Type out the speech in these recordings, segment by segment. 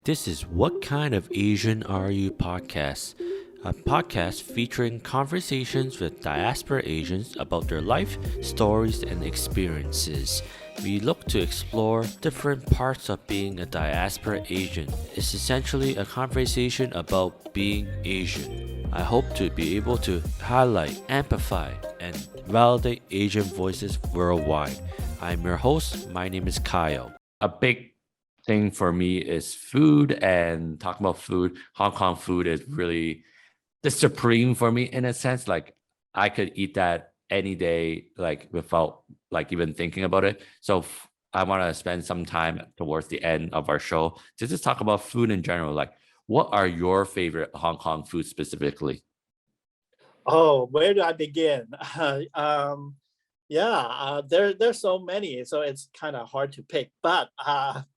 This is What Kind of Asian Are You podcast, a podcast featuring conversations with diaspora Asians about their life, stories, and experiences. We look to explore different parts of being a diaspora Asian. It's essentially a conversation about being Asian. I hope to be able to highlight, amplify, and validate Asian voices worldwide. I'm your host. My name is Kyle. A big thing for me is food, and talking about food, Hong Kong food is really the supreme for me in a sense. Like I could eat that any day, like without like even thinking about it. So I want to spend some time towards the end of our show to just talk about food in general. Like, what are your favorite Hong Kong food specifically? Oh, where do I begin? There's so many, so it's kind of hard to pick. But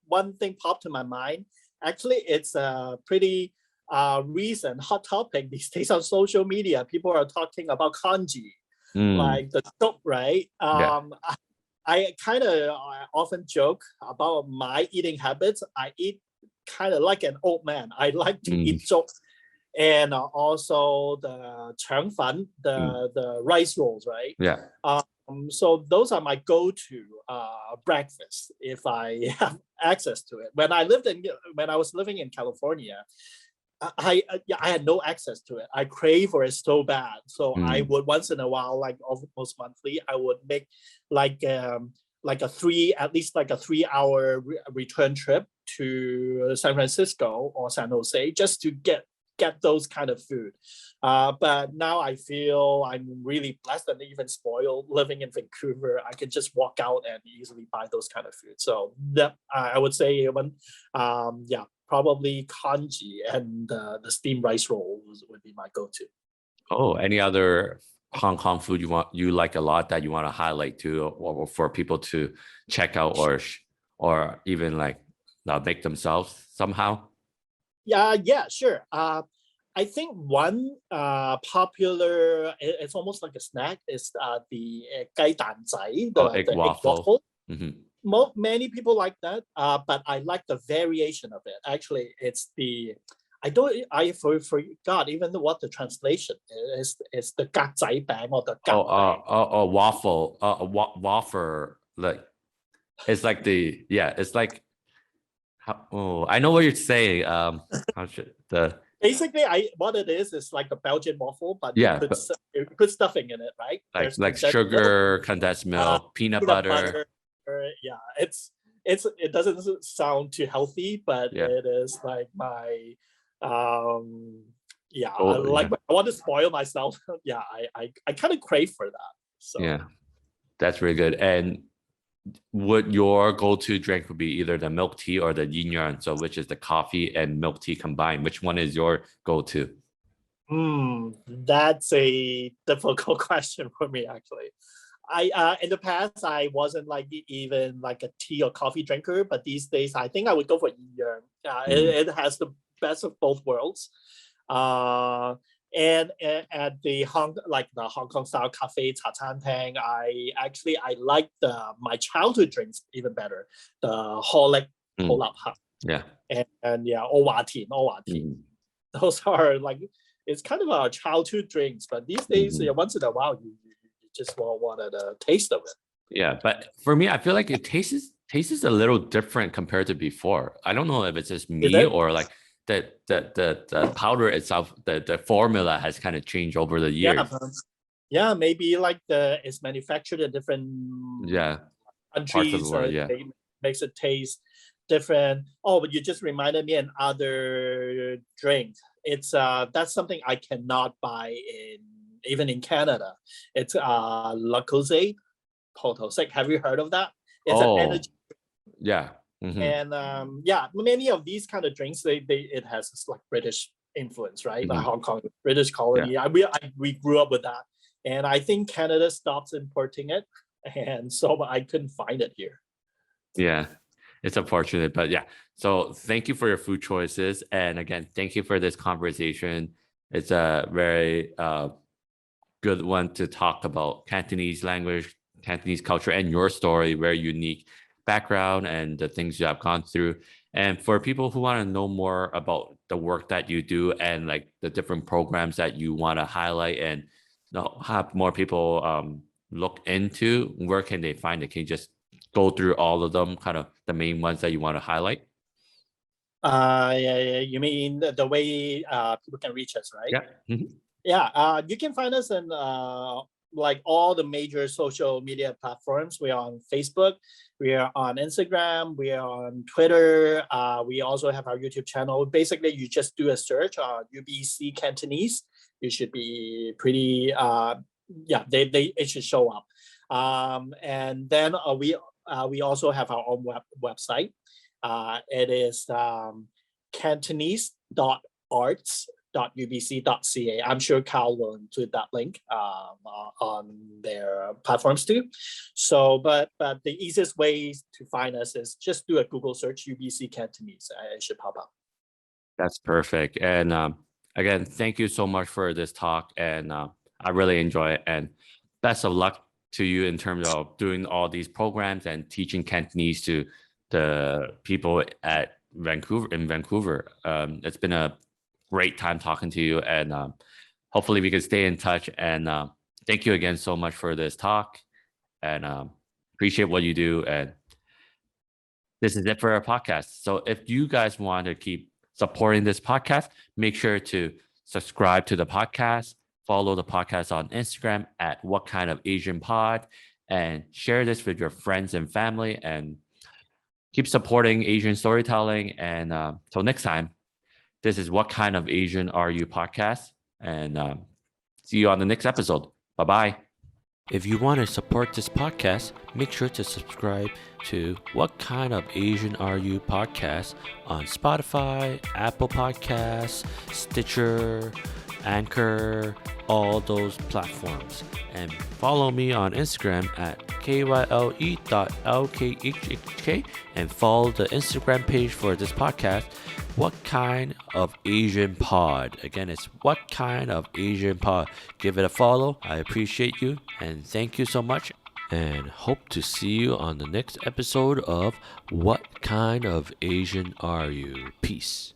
one thing popped to my mind. Actually, it's a pretty recent hot topic these days on social media. People are talking about kanji, Mm, like the soup, right? yeah. I kind of often joke about my eating habits. I eat kind of like an old man. I like to Mm, eat soup and also the 腸粉, mm, the rice rolls, right? yeah. So those are my go-to breakfast if I have access to it. When I was living in California, I had no access to it. I crave for it so bad, so I Mm, would once in a while, like almost monthly, I would make like like a three at least like a 3 hour return trip to San Francisco or San Jose just to get those kind of food. But now I feel I'm really blessed and even spoiled living in Vancouver. I can just walk out and easily buy those kind of food. So that I would say probably kanji and the steamed rice rolls would be my go-to. oh, any other Hong Kong food you like a lot that you want to highlight to, or for people to check out, or even like make themselves somehow? Yeah, sure. I think one popular, it's almost like a snack, is the 雞蛋仔, Oh, the egg egg waffle. waffle. Hmm. Many people like that, but I like the variation of it. Actually, it's the I don't I forgot even what the translation is. It's the 格仔餅 or the gak Waffle. Waffle. Like it's like it's like oh, I know what you're saying. How should the Basically, I what it is like a Belgian waffle, but yeah, but you put stuffing in it, right? like There's like condensed milk, sugar, condensed milk, peanut peanut butter. butter. Yeah, it doesn't sound too healthy, but Yeah. it is like my um yeah. Oh, yeah. I want to spoil myself. Yeah, I kind of crave for that. So Yeah. That's really good. And would your go-to drink would be either the milk tea or the yin yang, so which is the coffee and milk tea combined? Which one is your go-to? that's a difficult question for me actually. I in the past I wasn't like even like a tea or coffee drinker, but these days I think I would go for yin yang. Mm, It has the best of both worlds. Uh, at the Hong Kong style cafe 茶餐廳, I like the my childhood drinks even better. The 可樂盒 yeah. and yeah, 歐華田. Mm, Those are like it's kind of our childhood drinks, but these days, mhm. once in a while, you just wanted a taste of it. Yeah, but for me, I feel like it tastes a little different compared to before. I don't know if it's just Is me it? or like the powder itself, the formula has kind of changed over the Yeah, years. yeah, maybe like it's manufactured in different Yeah, parts of the countries, so world. Yeah. it makes it taste different. Oh, but you just reminded me another drink. It's that's something I cannot buy in even in Canada. It's Lacoste Potosek. Have you heard of that? It's an Oh, energy. yeah. Hmm. And yeah, many of these kind of drinks, they it has this like British influence, right? Like Hmm. Hong Kong, British Yeah. colony. We grew up with that, and I think Canada stopped importing it, and so I couldn't find it here. Yeah. It's unfortunate, but yeah. So thank you for your food choices. And again, thank you for this conversation. It's a very good one to talk about Cantonese language, Cantonese culture, and your story, very unique background and the things you have gone through. And for people who want to know more about the work that you do and like the different programs that you want to highlight and have more people look into, where can they find it? Can you just go through all of them, kind of the main ones that you want to highlight? Yeah, you mean the way people can reach us, right? Yeah. Mhm. Yeah, you can find us in like all the major social media platforms. We are on Facebook, we are on Instagram, we are on Twitter. We also have our YouTube channel. Basically, you just do a search on UBC Cantonese. You should be pretty. Yeah, it should show up. And then we also have our own website. It is cantonese.arts.ubc.ca. I'm sure Carl will include that link on their platforms too. So, but the easiest way to find us is just do a Google search UBC Cantonese. It should pop up. That's perfect. And again, thank you so much for this talk. And I really enjoy it. And best of luck to you in terms of doing all these programs and teaching Cantonese to the people at Vancouver. It's been a great time talking to you. And hopefully we can stay in touch. And thank you again so much for this talk. And appreciate what you do. And this is it for our podcast. So if you guys want to keep supporting this podcast, make sure to subscribe to the podcast, follow the podcast on Instagram at What Kind of Asian Pod, and share this with your friends and family, and keep supporting Asian storytelling. And till next time, this is What Kind of Asian Are You podcast, and see you on the next episode. Bye bye. If you want to support this podcast, make sure to subscribe to What Kind of Asian Are You podcast on Spotify, Apple Podcasts, Stitcher, Anchor, all those platforms. And follow me on Instagram at kyle.lkhhk and follow the Instagram page for this podcast, What Kind of Asian Pod. Again, it's What Kind of Asian Pod. Give it a follow. I appreciate you and thank you so much, and hope to see you on the next episode of What Kind of Asian Are You? Peace.